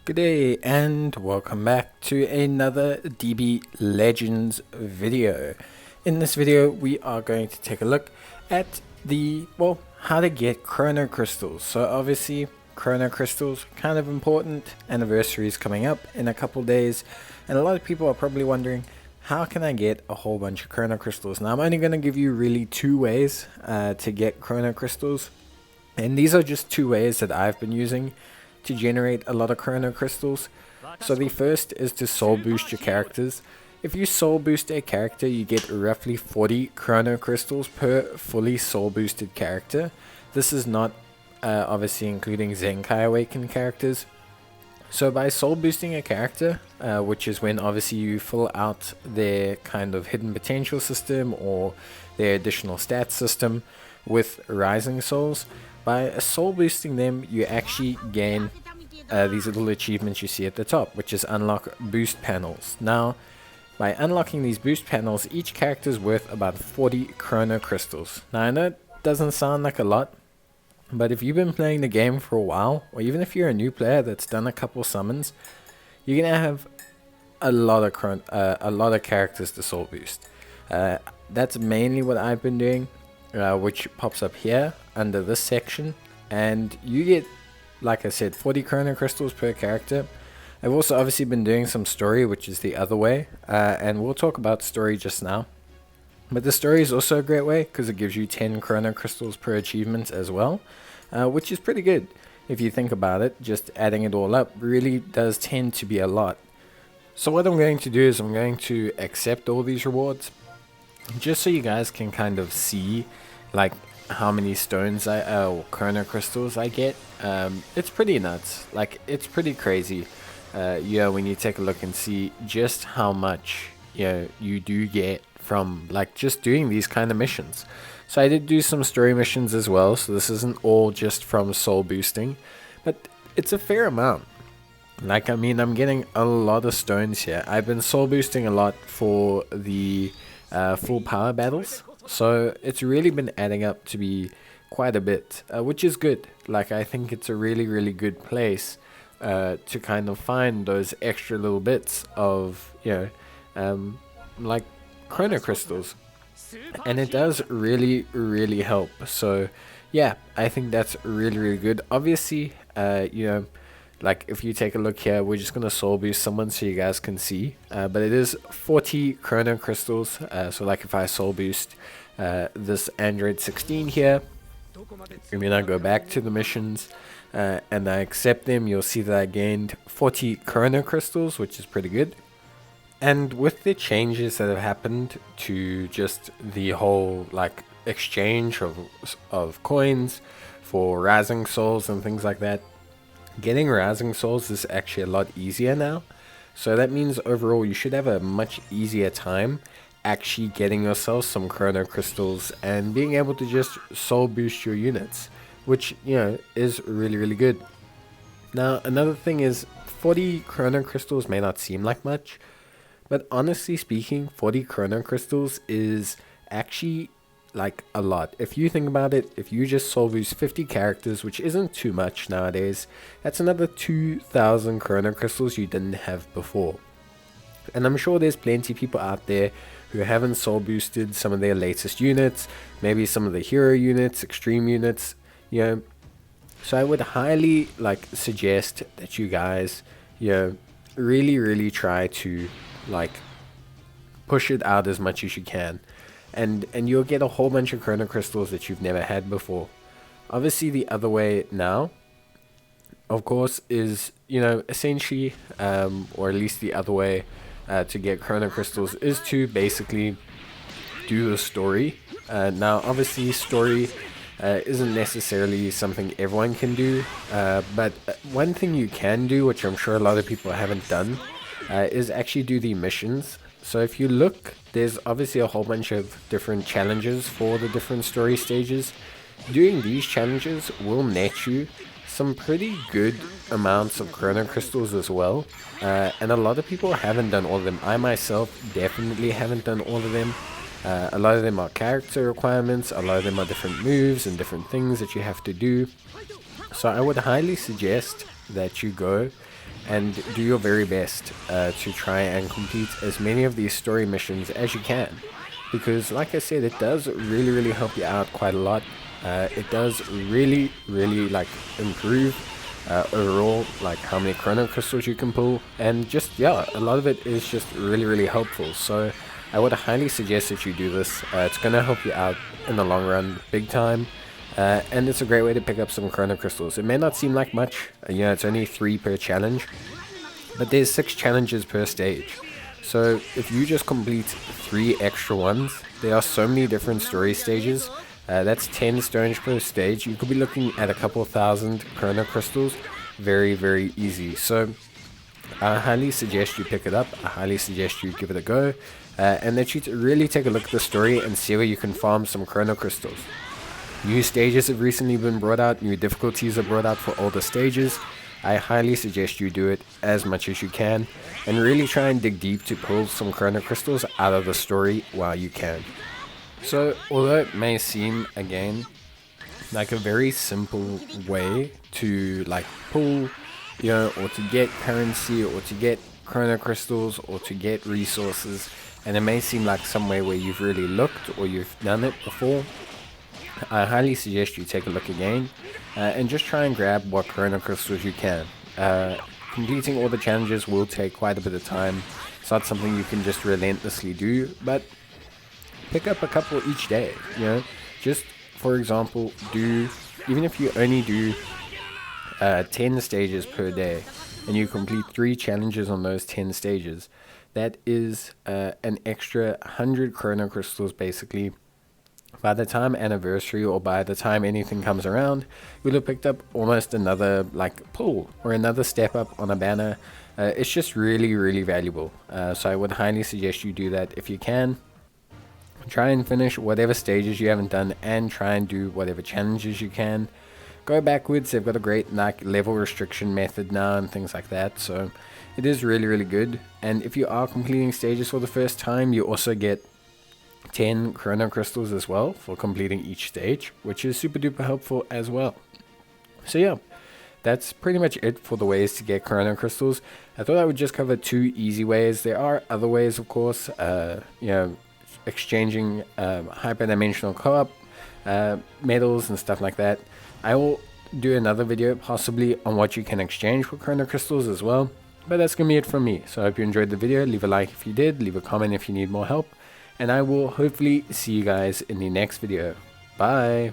Good day and welcome back to another DB Legends video. In this video we are going to take a look at how to get Chrono Crystals. So obviously Chrono Crystals, kind of important, anniversary is coming up in a couple days, and a lot of people are probably wondering, how can I get a whole bunch of Chrono Crystals? Now I'm only going to give you really two ways to get Chrono Crystals, and these are just two ways that I've been using to generate a lot of Chrono Crystals. So the first is to soul boost your characters. If you soul boost a character, you get roughly 40 Chrono Crystals per fully soul boosted character. This is not obviously including Zenkai Awakened characters. So by soul boosting a character, which is when obviously you fill out their kind of hidden potential system or their additional stats system with rising souls, by soul boosting them, you actually gain these little achievements you see at the top, which is unlock boost panels. Now, by unlocking these boost panels, each character is worth about 40 Chrono Crystals. Now, I know it doesn't sound like a lot, but if you've been playing the game for a while, or even if you're a new player that's done a couple summons, you're gonna have a lot of characters to soul boost. That's mainly what I've been doing, which pops up here under this section, and you get, like I said, 40 Chrono Crystals per character. I've also obviously been doing some story, which is the other way, and we'll talk about story just now. But the story is also a great way because it gives you 10 Chrono Crystals per achievement as well, which is pretty good. If you think about it, just adding it all up really does tend to be a lot. So what I'm going to do is I'm going to accept all these rewards, just so you guys can kind of see like how many stones or Chrono Crystals I get. It's pretty nuts, like it's pretty crazy. When you take a look and see just how much you do get from like just doing these kind of missions. So I did do some story missions as well, so this isn't all just from soul boosting, but it's a fair amount. Like, I mean, I'm getting a lot of stones here. I've been soul boosting a lot for the full power battles, so it's really been adding up to be quite a bit, which is good. Like, I think it's a really good place to kind of find those extra little bits of like Chrono Crystals, and it does really help. So yeah, I think that's really good. Obviously, like if you take a look here, we're just gonna soul boost someone so you guys can see, but it is 40 Chrono Crystals. So like if I soul boost this Android 16 here, I mean, I go back to the missions and I accept them, you'll see that I gained 40 Chrono Crystals, which is pretty good. And with the changes that have happened to just the whole like exchange of coins for rising souls and things like that, getting rising souls is actually a lot easier now. So that means overall you should have a much easier time actually getting yourself some Chrono Crystals and being able to just soul boost your units, which is really good. Now another thing is, 40 Chrono Crystals may not seem like much, but honestly speaking, 40 Chrono Crystals is actually like a lot. If you think about it, if you just soul boost 50 characters, which isn't too much nowadays, that's another 2,000 Chrono Crystals you didn't have before. And I'm sure there's plenty of people out there who haven't soul boosted some of their latest units, maybe some of the hero units, extreme units, So I would highly suggest that you guys, really try to push it out as much as you can, and you'll get a whole bunch of Chrono Crystals that you've never had before. Obviously the other way now, of course, is essentially or at least the other way to get Chrono Crystals is to basically do the story. Now obviously story isn't necessarily something everyone can do, but one thing you can do, which I'm sure a lot of people haven't done, is actually do the missions. So if you look, there's obviously a whole bunch of different challenges for the different story stages. Doing these challenges will net you some pretty good amounts of Chrono Crystals as well, and a lot of people haven't done all of them. I myself definitely haven't done all of them. A lot of them are character requirements, a lot of them are different moves and different things that you have to do. So I would highly suggest that you go and do your very best to try and complete as many of these story missions as you can, because like I said, it does really help you out quite a lot. It does really like improve overall like how many chrono crystals you can pull, and just yeah, a lot of it is just really helpful. So I would highly suggest that you do this. It's gonna help you out in the long run big time. And it's a great way to pick up some chrono crystals. It may not seem like much, it's only 3 per challenge, but there's 6 challenges per stage. So if you just complete 3 extra ones, there are so many different story stages. That's 10 stones per stage. You could be looking at a couple thousand chrono crystals very easy. So I highly suggest you pick it up. I highly suggest you give it a go, and that you really take a look at the story and see where you can farm some chrono crystals. New stages have recently been brought out, new difficulties are brought out for older stages. I highly suggest you do it as much as you can, and really try and dig deep to pull some chrono crystals out of the story while you can. So, although it may seem, again, like a very simple way to like pull, or to get currency, or to get chrono crystals, or to get resources, and it may seem like some way where you've really looked or you've done it before, I highly suggest you take a look again and just try and grab what chrono crystals you can. Completing all the challenges will take quite a bit of time. It's not something you can just relentlessly do, but pick up a couple each day. Just for example, even if you only do 10 stages per day and you complete 3 challenges on those 10 stages, that is an extra 100 chrono crystals basically. By the time anniversary, or by the time anything comes around, you'll have picked up almost another like pull or another step up on a banner. It's just really valuable. So I would highly suggest you do that if you can. Try and finish whatever stages you haven't done, and try and do whatever challenges you can. Go backwards. They've got a great like level restriction method now and things like that, so it is really good. And if you are completing stages for the first time, you also get 10 chrono crystals as well for completing each stage, which is super duper helpful as well. So yeah, that's pretty much it for the ways to get chrono crystals. I thought I would just cover 2 easy ways. There are other ways, of course, exchanging hyperdimensional co-op medals and stuff like that. I will do another video possibly on what you can exchange for chrono crystals as well, but that's gonna be it from me. So I hope you enjoyed the video. Leave a like if you did, leave a comment if you need more help, and I will hopefully see you guys in the next video. Bye.